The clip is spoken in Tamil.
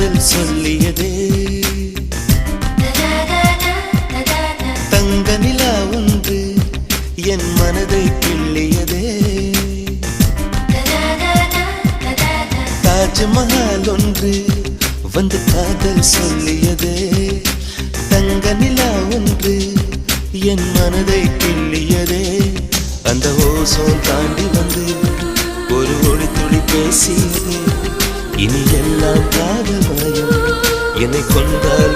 காதல் சொல்லியதே தங்க நிலா ஒன்று என் மனதை கிள்ளியதே தாஜ்மஹால் ஒன்று வந்து காதல் சொல்லியதே தங்க நிலா ஒன்று என் மனதை கிள்ளியதே அந்த ஓசோன் தாண்டி வந்து ஒரு ஒளி துளி பேசியதே இனி எல்லாம் காதல் மயம் என்னை கொண்டால்